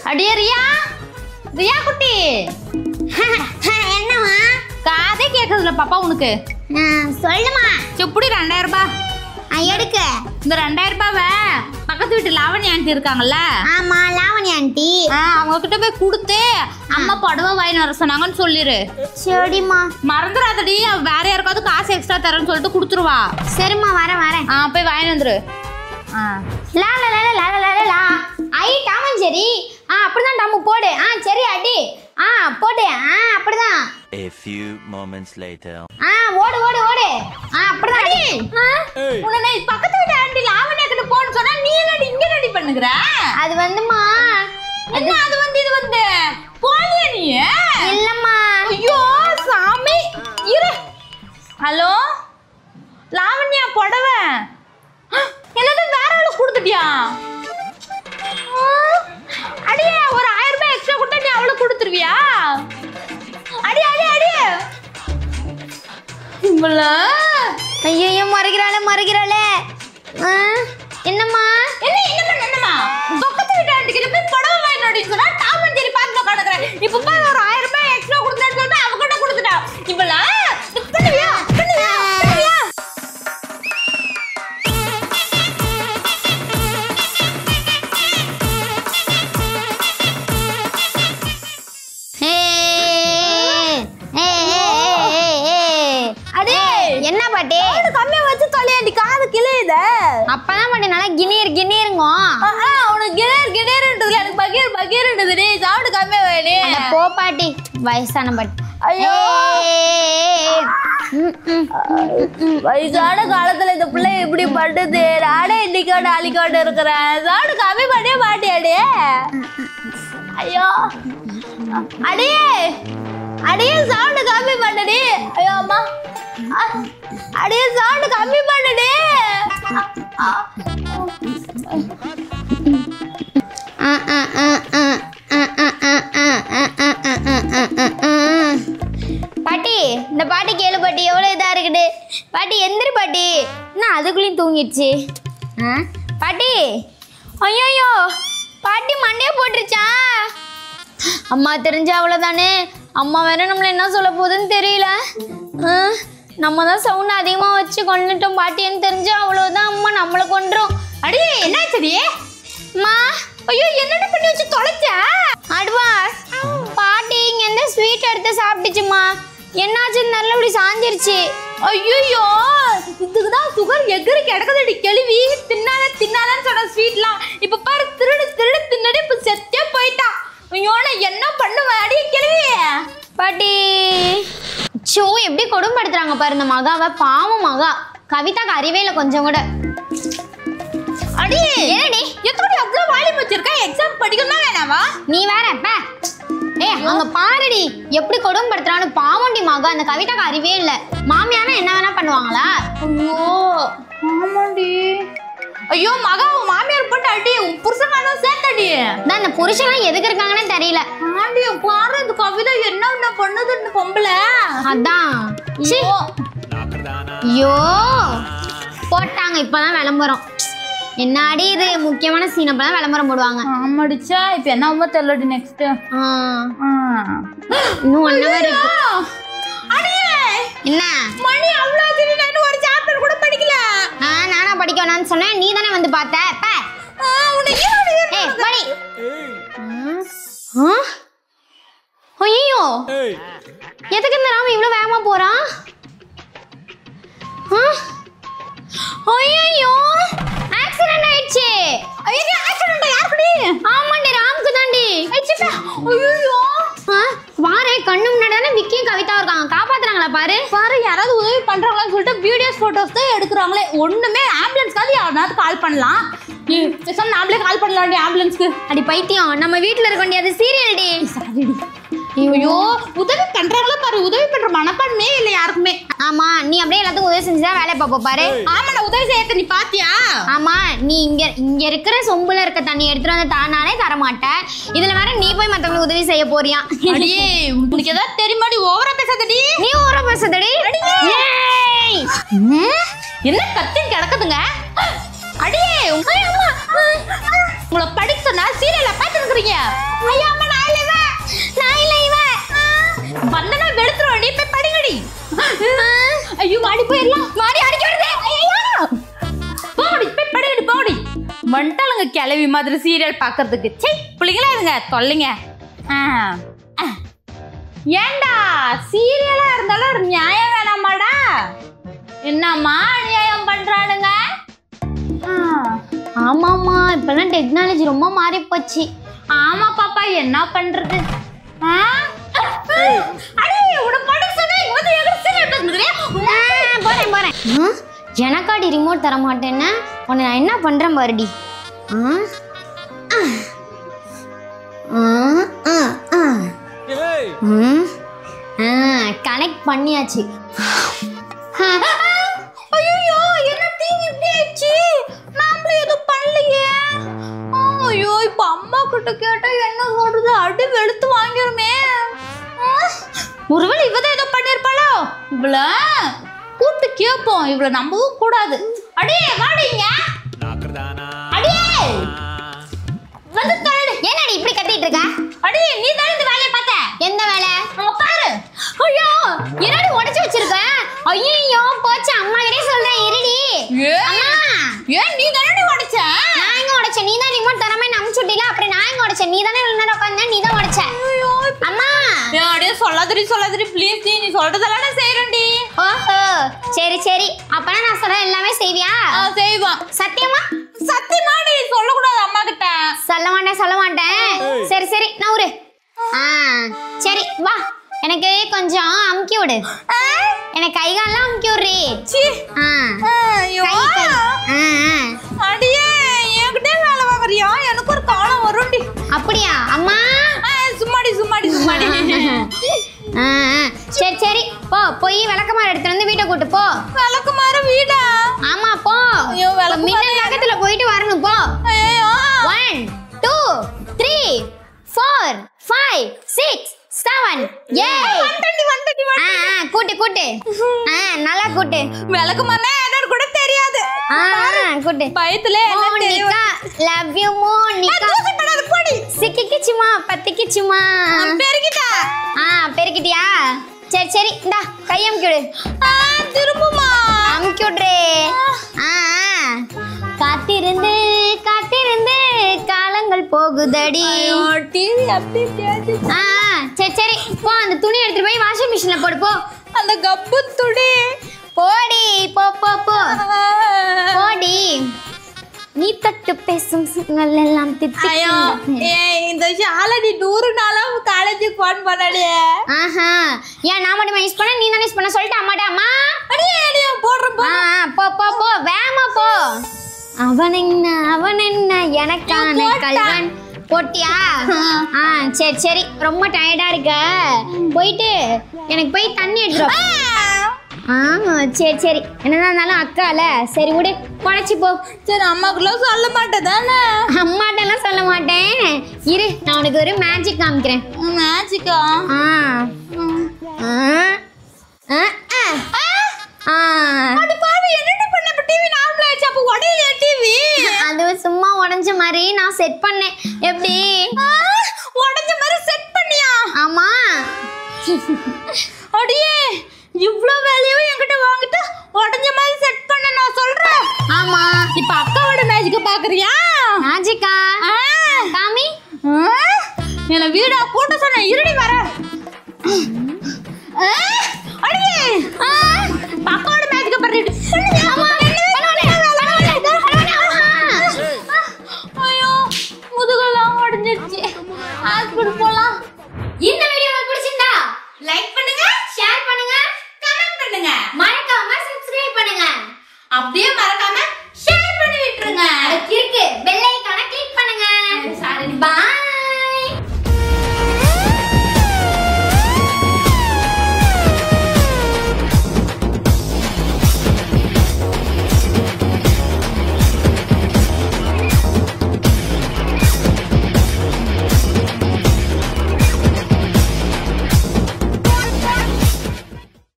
அடியே ரியா, ரியா குட்டி. என்னம்மா? காதே கேக்குதுல பாப்பா உனக்கு. சொல்லுமா. எப்படி 2000 ரூபாய் எடுக்க. இந்த 2000 ரூபாவை பக்கத்து வீட்டு லாவணி ஆண்டி இருக்காங்கல்ல? ஆமா, லாவணி ஆண்டி. அவங்க கிட்ட போய் கொடுத்து அம்மா புடவை வாங்கிட்டு வர சொன்னாங்கன்னு சொல்லிரு. சரிம்மா. மறந்துடாதடி, வேற யாருக்காவது காசு எக்ஸ்ட்ரா தரேன்னு சொல்லிட்டு கொடுத்துருவா. சரிம்மா, வரேன். போய் வாங்கிட்டு வந்துரு. லா லா லா லா லா லா லா. ஐ டாமன் சரி. அப்படிதான் டாமு போடு. சரி அடி. போடு. அப்படிதான். A few moments later. ஓடு. அப்படிதான் அடி. உன்னை பக்கத்து வீட்டு ஆண்டி லாவண்யா கிட்ட போன்னு சொன்னா நீ என்னடி இங்க ரெடி பண்ணுகிற? அது வந்துமா. என்ன அது வந்து இது வந்து போலியா நீ? இல்லம்மா. ஐயோ சாமி இரு. ஹலோ லாவண்யா, புடவை என்னது வேற ஆளுக்கு கொடுத்துட்டியா? அடியே ஒரு 1000 ரூபாய் எக்ஸ்ட்ரா கொடுத்தா நீ அவளுக்கு கொடுத்துருவியா? அடி இவ்வள ஐயோ மறைக்கிறாளே. என்னம்மா? என்னம்மா பக்கத்து வீட்டு ஆண்டி கிட்ட போய் புடவை வாங்கினோன்னு சொன்னா டாமன் சரி பார்த்து கிடக்குறேன். இப்ப போய் ஒரு 1000 ரூபாய் எக்ஸ்ட்ரா கொடுத்தேன்னு சொல்லிட்டு அவகிட்ட கொடுத்துட்டா. இவ்வள பண்ணுவியா? என்ன பாட்டி? கம்மியா வச்சு தொலையாண்டி, காது கிளையுத. அப்பதான் பாட்டி நல்லா கிணீருங்க. உனக்கு கிணேர்ன்றதுல எனக்கு பகீர்ன்றதுடி. சவுண்டு கம்மியா வேணே. போ பாட்டி, வயசான பாட்டி. ஐயோ வயசான காலத்துல இந்த பிள்ளை இப்படி படுது. நானே இன்னைக்கோட அழிக்கோட இருக்கிறேன். சவுண்டு கம்மி பண்ணியே மாட்டியாடே. ஐயோ அடியே சவுண்டு கம்மி பண்ணுடி. ஐயோ அம்மா, அடியே சவுண்டு கம்மி பண்ணுடி. பாட்டி, இந்த பாட்டி கேளு பாட்டி, எவ்வளவு இதா இருக்குது பாட்டி. எந்திரி பாட்டி. என்ன அதுக்குள்ளேயும் தூங்கிடுச்சு பாட்டி? ஐயோ பாட்டி மண்டையே போட்டுருச்சா? அம்மா தெரிஞ்சா அவ்வளோதானே. அம்மா வேற நம்மள என்ன சொல்ல போகுதுன்னு தெரியல. நம்ம தான் சவுண்ட் அதிகமாக வச்சு கொண்டுட்டோம் பாட்டின்னு தெரிஞ்சா அவ்வளோதான். அம்மா நம்மளை கொண்டுரும். அடியே என்னாச்சடி? அம்மா ஐயோ என்னடி பண்ணி வச்சு தொலைச்ச? அட்வான்ஸ் பாட்டி இங்க இருந்து ஸ்வீட் எடுத்து சாப்பிட்டுச்சுமா. என்னாச்சுன்னு நல்ல இப்படி சாஞ்சிருச்சு. ஐயோ இதுக்குதான் சுகர் எகிரி கிடக்குதுடி கேள்வி. தின்னாதான்னு சொன்ன ஸ்வீட்லாம் இப்ப பாரு திருடு தின்னடி இப்ப செத்தே போயிட்டா. ஐயோ நான் என்ன பண்ணுவேன்? அடி கேள்வி பாட்டி. ஷோ எப்படி கொடுமைப்படுத்துறாங்க பாரு இந்த மகாவை. பாவம் மகா. கவிதாக்கு அறிவே இல்லை கொஞ்சம் கூட. அடி ஏடி எத்தோடி அவ்வளவு வாலி வச்சிருக்கா? எக்ஸாம் படிக்கணுமா வேணாவா? நீ வேற அங்க பாருடி எப்படி கொடுமைப்படுத்துறான்னு. பாவண்டி மகா. அந்த கவிதாக்கு அறிவே இல்லை. மாமியானா என்ன வேணா பண்ணுவாங்களா? ஐயோ ஆமாண்டி. ஐயோ மகா, உன் மாமியார் போட்டு அடி, உன் புருஷன் சேர்த்தடி. இந்த புருஷன் எதுக்கு இருக்காங்கன்னு தெரியல. ஆண்டி பாரு இந்த கவிதா என்ன பண்ணுதுன்னு பொம்பளை. அதான் ஐயோ போட்டாங்க. இப்பதான் விளம்பரம். என்னாடி இது முக்கியமான சீன். அப்பதான் விளம்பரம் போடுவாங்க. ஆமாடிச்சா. இப்ப என்ன தெரியலடி. நெக்ஸ்ட் இன்னும் 1 hour இருக்கு. என்ன மணி அவ்வளவு திடீர்னு ஒரு சாப்டர் கூட படிக்கல. நானா படிக்க வேணாம்னு சொன்னேன். நீ தானே வந்து பார்த்த. ஐயோ எதுக்கு இந்த ராம இவ்வளவு வேகமா போறான்? ஐயோ ஆக்சிடென்ட் ஆயிடுச்சு. ஐயோ ஆக்சிடென்ட் யாருக்குடி? ஆமாண்டி, ராமுக்கு தாண்டி. ஐயோ பாரு கண்ணு முன்னாடி விக்கியும் கவிதா இருக்காங்க. காப்பாத்துறாங்களா பாரு. யாராவது உதவி பண்றாங்களான்னு சொல்லிட்டு வீடியோஸ் போட்டோஸ் தான் எடுக்கிறாங்களே. ஒண்ணுமே ஆம்புலன்ஸ்க்காவது யாராவது கால் பண்ணலாம். நாமளே கால் பண்ணலாம் ஆம்புலன்ஸ்க்கு. அடி பைத்தியம், நம்ம வீட்டுல இருக்க வேண்டியது சீரியல் டி. ஐயோ உதவி பண்றாங்களா பாரு. உதவி பண்ற மனப்பான்மே இல்லை யாருக்குமே. ஆமா, நீ அப்படியே எல்லாத்துக்கும் உதவி செஞ்சுதான் வேலையை பாப்ப பாரு. ஆமா நான் உதவி செய்யறது நீ பாத்தியா? ஆமா, நீ இங்க இருக்கிற சொம்புல இருக்க தண்ணி எடுத்துட்டு வந்து தானாலே தரமாட்ட. இதுல வேற நீ போய் மத்தவங்களுக்கு உதவி செய்ய போறியா? அடியே உனக்கு ஏதாவது தெரியுமாடி? ஓவரா பேசாதடி. நீ ஓவரா பேசாதடி. என்ன கத்தி கிடக்குதுங்க? அடியே உங்களை படிக்க சொன்னா சீரியல்ல பாத்துருக்கீங்க. ஐயா அம்மா நான் இல்ல இவன் வந்தனா வெளுத்துறோம் நீ போய் படிங்கடி ஐயோ வாடி போயிரலாம் வாடி அடிக்க வருது ஐயோ போடி போய் படிங்கடி போடி மண்டலங்க கிளவி மாதிரி சீரியல் பார்க்கிறதுக்கு சே பிள்ளைங்களா இதுங்க தொல்லைங்க ஏண்டா சீரியலா இருந்தாலும் ஒரு நியாயம் வேணாமாடா என்னம்மா நியாயம் பண்றானுங்க ஆமாம்மா இப்பெல்லாம் டெக்னாலஜி ரொம்ப மாறி போச்சு. ஆமா பாப்பா என்ன பண்றது போறேன் எனக்காடி ரிமோட் தர மாட்டேன்னா உன்னை நான் என்ன பண்றேன் பாருடி. கனெக்ட் பண்ணியாச்சு. ஐயோ என்ன டிவி இப்படி ஆயிடுச்சு நாமளே எதுவும் பண்ணலையே. ஐயோ இப்ப அம்மா கிட்ட கேட்டா என்ன சொல்றது அடி வெளுத்து வாங்கிருமே. ஒருவேளை இவதான் ஏதோ பண்ணிருப்பாளோ இவ்வள கூப்பிட்டு கேட்போம் இவ்வளோ நம்பவும் கூடாது. அடியே வாடிங்க அடியே வந்து தரடு. என்னடி இப்படி கத்திட்டு இருக்க? அடியே நீ தானே இந்த வேலையை பார்த்த. எந்த வேலை? பாரு. ஐயோ என்னடி உடைச்சு வச்சிருக்க? ஐயோ போச்சு அம்மா கிட்டே சொல்றேன் இருடி. அம்மா ஏன் நீ தானே உடைச்ச? நான் எங்க உடைச்சேன்? நீ தான் ரிமோட் தரமே நம்பிச்சுட்டில அப்புறம் நான் எங்க உடைச்சேன்? நீ தானே விளையாட உட்கார்ந்த நீ தான் உடைச்ச. அம்மா அடியே சொல்லாதடி ப்ளீஸ் நீ சொல்றதெல்லாம் நான் செய்றேன்டி. ஓஹோ சரி சரி அப்பனா நான் சொல்ற எல்லாமே செய்வியா? செய்வான். சத்தியமா? சத்தியமா நீ சொல்லக்கூடாது அம்மா கிட்ட. சொல்ல மாட்டேன். சரி சரி நான் ஊரு. சரி வா எனக்கு கொஞ்சம் அமுக்கி விடு. எனக்கு கை காலெல்லாம் அமுக்கி விடுறி. அடியே என்கிட்ட வேலை வாங்குறியா? எனக்கு ஒரு காலம் வரும்டி. அப்படியா அம்மா? சும்மாடி சரி சரி போ போய் விளக்கமாறு எடுத்துட்டு வந்து வீட்டை கூட்டு போ. விளக்கமாறு வீடா? ஆமா போ. மின்னல் வேகத்துல போயிட்டு வரணும் போ. 1 2 3 4 5 6 7 கூட்டு நல்லா கூட்டு. விளக்கமாறு என்னன்னு கூட தெரியாது. கூட்டு பயத்துல லவ் யூ மோனிகா. சிக்கிக்கிச்சுமா பத்திக்கிச்சுமா. பெருகிட்டா? பெருகிட்டியா? சரி சரி இந்தா கை அமுக்கி விடு. திரும்புமா அமுக்கி விடுறே. காத்திருந்து காத்திருந்து காலங்கள் போகுதடி. டிவி அப்படி சரி சரி போ அந்த துணி எடுத்துட்டு போய் வாஷிங் மிஷின்ல போடு போ. அந்த கப்பு துணி போடி போ போ போ போடி. நீ தட்டு பேசும் சிக்னல் எல்லாம் ஐயோ இந்த ஷாலடி 100 நாளா காலேஜுக்கு ஃபோன் பண்ணடியே. ஏன் நான் மட்டும் யூஸ் பண்ண நீ தானே யூஸ் பண்ண சொல்லிட்டு அம்மாடா அம்மா அடியே போடுறேன் போ போ போ வேமா போ. அவன் என்ன எனக்கான கல்வன் போட்டியா? சரி சரி ரொம்ப டயர்டா இருக்க போயிட்டு எனக்கு போய் தண்ணி எடுத்துரும். சரி சரி என்னதான் இருந்தாலும் அக்கால சரி விடு குழைச்சி போ. சரி அம்மாக்குலாம் சொல்ல மாட்டேன் தானே? அம்மாட்டெல்லாம் சொல்ல மாட்டேன் இரு நான் உனக்கு ஒரு மேஜிக் காமிக்கிறேன். மேஜிக்கா? அது சும்மா உடைஞ்ச மாதிரி நான் செட் பண்ணேன். எப்படி உடைஞ்ச மாதிரி செட் பண்ணியா? ஆமா. அடியே இவ்ளோ வேலையும் என்கிட்ட வாங்கிட்டு உடைஞ்ச மாதிரி செட் பண்ண நான் சொல்றேன். ஆமா இப்ப அக்காவோட மேஜிக்க பாக்குறியா? மேஜிக்கா? காமி. என்ன வீடா கூட்ட சொன்ன இருடி வர.